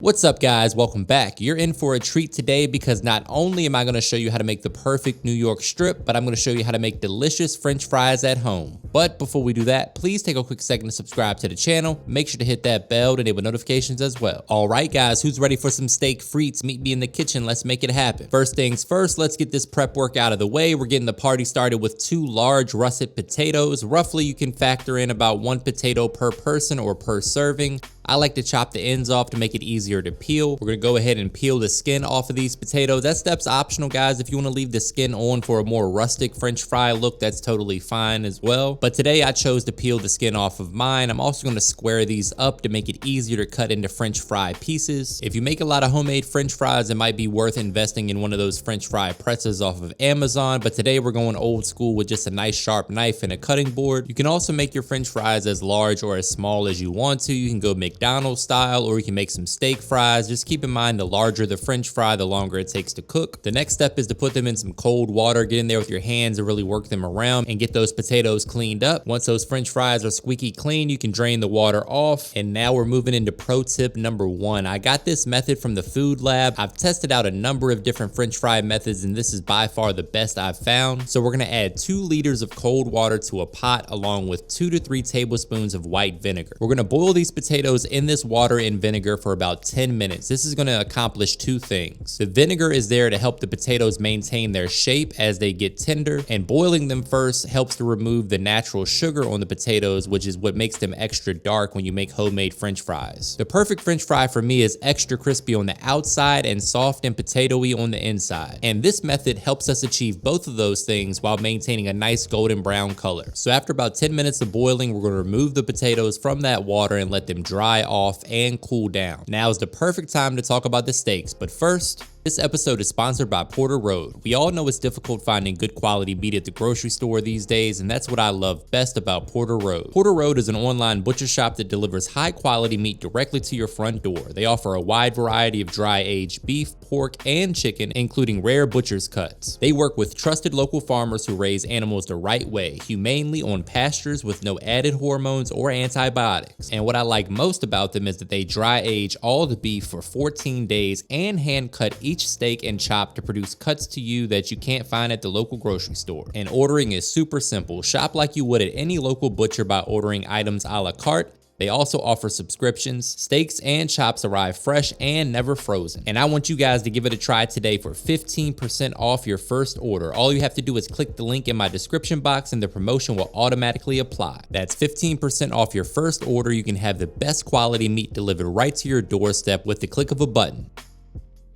What's up guys, welcome back. You're in for a treat today because not only am I going to show you how to make the perfect New York strip, but I'm going to show you how to make delicious French fries at home. But before we do that, please take a quick second to subscribe to the channel. Make sure to hit that bell to enable notifications as well. Alright guys, who's ready for some steak frites? Meet me in the kitchen, let's make it happen. First things first, let's get this prep work out of the way. We're getting the party started with 2 large russet potatoes. Roughly you can factor in about 1 potato per person or per serving. I like to chop the ends off to make it easier to peel. We're gonna go ahead and peel the skin off of these potatoes. That step's optional, guys. If you wanna leave the skin on for a more rustic French fry look, that's totally fine as well. But today I chose to peel the skin off of mine. I'm also gonna square these up to make it easier to cut into French fry pieces. If you make a lot of homemade French fries, it might be worth investing in one of those French fry presses off of Amazon. But today we're going old school with just a nice sharp knife and a cutting board. You can also make your French fries as large or as small as you want to. You can go McDonald's style, or you can make some steak fries. Just keep in mind, the larger the French fry, the longer it takes to cook. The next step is to put them in some cold water. Get in there with your hands and really work them around and get those potatoes cleaned up. Once those French fries are squeaky clean, you can drain the water off. And now we're moving into pro tip number 1. I got this method from the food lab. I've tested out a number of different French fry methods, and this is by far the best I've found. So we're gonna add 2 liters of cold water to a pot along with 2 to 3 tablespoons of white vinegar. We're gonna boil these potatoes in this water and vinegar for about 10 minutes. This is going to accomplish 2 things. The vinegar is there to help the potatoes maintain their shape as they get tender, and boiling them first helps to remove the natural sugar on the potatoes, which is what makes them extra dark when you make homemade French fries. The perfect French fry for me is extra crispy on the outside and soft and potatoey on the inside. And this method helps us achieve both of those things while maintaining a nice golden brown color. So after about 10 minutes of boiling, we're going to remove the potatoes from that water and let them dry off and cool down. Now is the perfect time to talk about the steaks, but first, this episode is sponsored by Porter Road. We all know it's difficult finding good quality meat at the grocery store these days, and that's what I love best about Porter Road. Porter Road is an online butcher shop that delivers high quality meat directly to your front door. They offer a wide variety of dry aged beef, pork, and chicken, including rare butcher's cuts. They work with trusted local farmers who raise animals the right way, humanely on pastures with no added hormones or antibiotics. And what I like most about them is that they dry age all the beef for 14 days and hand cut each steak and chop to produce cuts to you that you can't find at the local grocery store. And ordering is super simple. Shop like you would at any local butcher by ordering items a la carte. They also offer subscriptions. Steaks and chops arrive fresh and never frozen. And I want you guys to give it a try today for 15% off your first order. All you have to do is click the link in my description box and the promotion will automatically apply. That's 15% off your first order. You can have the best quality meat delivered right to your doorstep with the click of a button.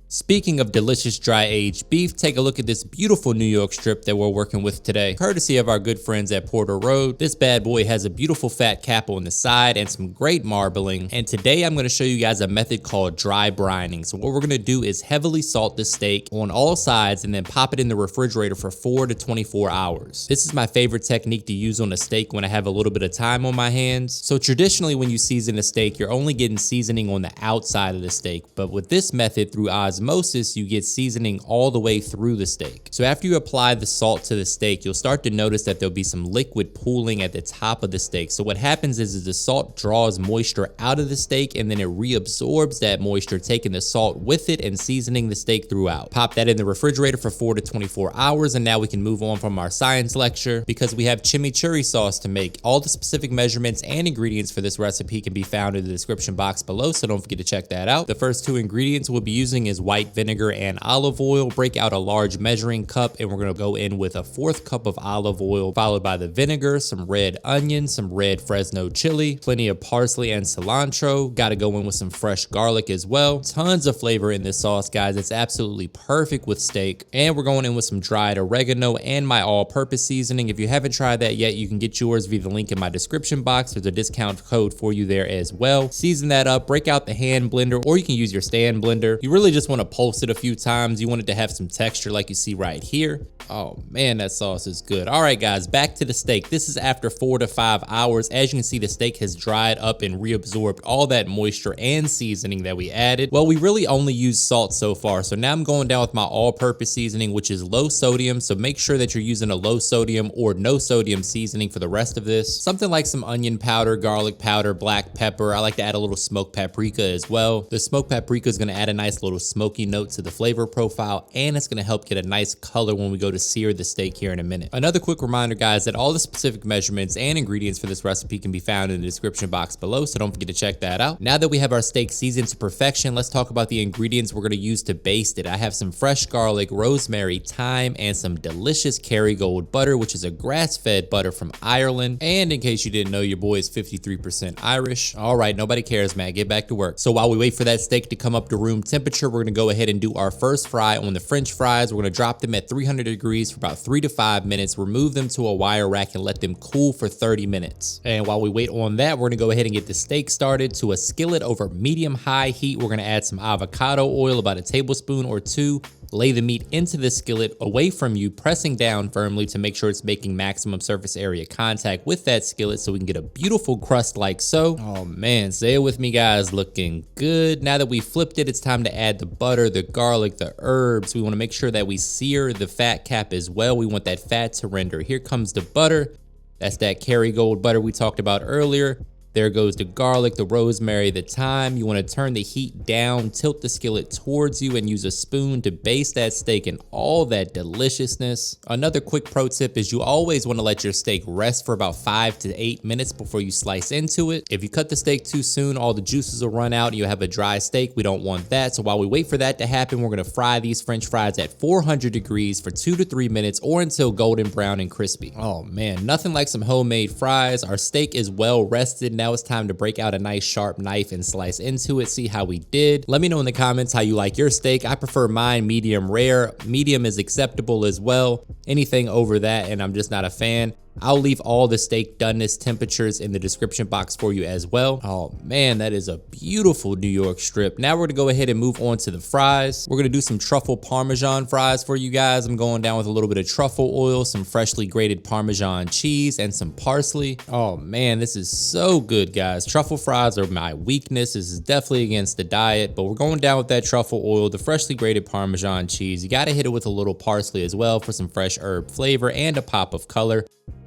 Speaking of delicious dry-aged beef, take a look at this beautiful New York strip that we're working with today. Courtesy of our good friends at Porter Road, this bad boy has a beautiful fat cap on the side and some great marbling. And today I'm going to show you guys a method called dry brining. So what we're going to do is heavily salt the steak on all sides and then pop it in the refrigerator for 4 to 24 hours. This is my favorite technique to use on a steak when I have a little bit of time on my hands. So traditionally when you season a steak, you're only getting seasoning on the outside of the steak. But with this method, through osmosis, you get seasoning all the way through the steak. So after you apply the salt to the steak, you'll start to notice that there'll be some liquid pooling at the top of the steak. So what happens is the salt draws moisture out of the steak and then it reabsorbs that moisture, taking the salt with it and seasoning the steak throughout. Pop that in the refrigerator for 4 to 24 hours, and now we can move on from our science lecture because we have chimichurri sauce to make. All the specific measurements and ingredients for this recipe can be found in the description box below, so don't forget to check that out. The first 2 ingredients we'll be using is white vinegar and olive oil. Break out a large measuring cup and we're going to go in with a 1/4 cup of olive oil, followed by the vinegar, some red onion, some red Fresno chili, plenty of parsley and cilantro. Got to go in with some fresh garlic as well. Tons of flavor in this sauce, guys. It's absolutely perfect with steak. And we're going in with some dried oregano and my all-purpose seasoning. If you haven't tried that yet, you can get yours via the link in my description box. There's a discount code for you there as well. Season that up, break out the hand blender, or you can use your stand blender. You really just want to pulse it a few times. You want it to have some texture like you see right here. Oh man, that sauce is good. All right, guys, back to the steak. This is after 4 to 5 hours. As you can see, the steak has dried up and reabsorbed all that moisture and seasoning that we added. Well, we really only used salt so far, so now I'm going down with my all-purpose seasoning, which is low sodium. So make sure that you're using a low sodium or no sodium seasoning for the rest of this. Something like some onion powder, garlic powder, black pepper. I like to add a little smoked paprika as well. The smoked paprika is going to add a nice little smoky note to the flavor profile, and it's going to help get a nice color when we go to sear the steak here in a minute. Another quick reminder, guys, that all the specific measurements and ingredients for this recipe can be found in the description box below, so don't forget to check that out. Now that we have our steak seasoned to perfection, let's talk about the ingredients we're going to use to baste it. I have some fresh garlic, rosemary, thyme, and some delicious Kerrygold butter, which is a grass-fed butter from Ireland. And in case you didn't know, your boy is 53% Irish. All right, nobody cares, man. Get back to work. So while we wait for that steak to come up to room temperature, we're going to go ahead and do our first fry on the French fries. We're going to drop them at 300 degrees for about 3 to 5 minutes, remove them to a wire rack and let them cool for 30 minutes. And while we wait on that, we're gonna go ahead and get the steak started. To a skillet over medium-high heat, we're gonna add some avocado oil, about a tablespoon or 2. Lay the meat into the skillet away from you, pressing down firmly to make sure it's making maximum surface area contact with that skillet so we can get a beautiful crust like so. Oh man, say it with me, guys, looking good. Now that we flipped it, it's time to add the butter, the garlic, the herbs. We wanna make sure that we sear the fat cap as well. We want that fat to render. Here comes the butter. That's that Kerrygold butter we talked about earlier. There goes the garlic, the rosemary, the thyme. You want to turn the heat down, tilt the skillet towards you, and use a spoon to baste that steak in all that deliciousness. Another quick pro tip is you always want to let your steak rest for about 5 to 8 minutes before you slice into it. If you cut the steak too soon, all the juices will run out and you have a dry steak. We don't want that. So while we wait for that to happen, we're going to fry these French fries at 400 degrees for 2 to 3 minutes or until golden brown and crispy. Oh man, nothing like some homemade fries. Our steak is well rested. Now it's time to break out a nice sharp knife and slice into it. See how we did. Let me know in the comments how you like your steak. I prefer mine medium rare. Medium is acceptable as well. Anything over that, and I'm just not a fan. I'll leave all the steak doneness temperatures in the description box for you as well. Oh man, that is a beautiful New York strip. Now we're gonna go ahead and move on to the fries. We're gonna do some truffle Parmesan fries for you guys. I'm going down with a little bit of truffle oil, some freshly grated Parmesan cheese, and some parsley. Oh man, this is so good, guys. Truffle fries are my weakness. This is definitely against the diet, but we're going down with that truffle oil, the freshly grated Parmesan cheese. You gotta hit it with a little parsley as well for some fresh herb flavor and a pop of color.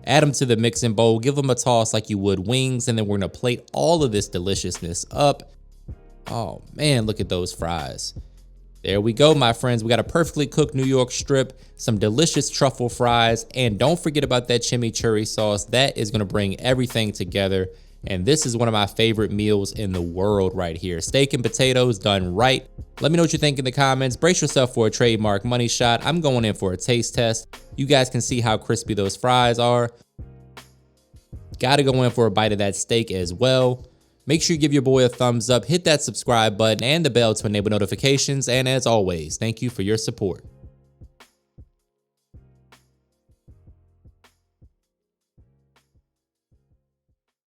Add them to the mixing bowl, give them a toss like you would wings, and then we're gonna plate all of this deliciousness up. Oh man, look at those fries. There we go, my friends. We got a perfectly cooked New York strip, some delicious truffle fries, and don't forget about that chimichurri sauce. That is gonna bring everything together. And this is one of my favorite meals in the world right here. Steak and potatoes done right. Let me know what you think in the comments. Brace yourself for a trademark money shot. I'm going in for a taste test. You guys can see how crispy those fries are. Gotta go in for a bite of that steak as well. Make sure you give your boy a thumbs up, hit that subscribe button and the bell to enable notifications. And as always, thank you for your support.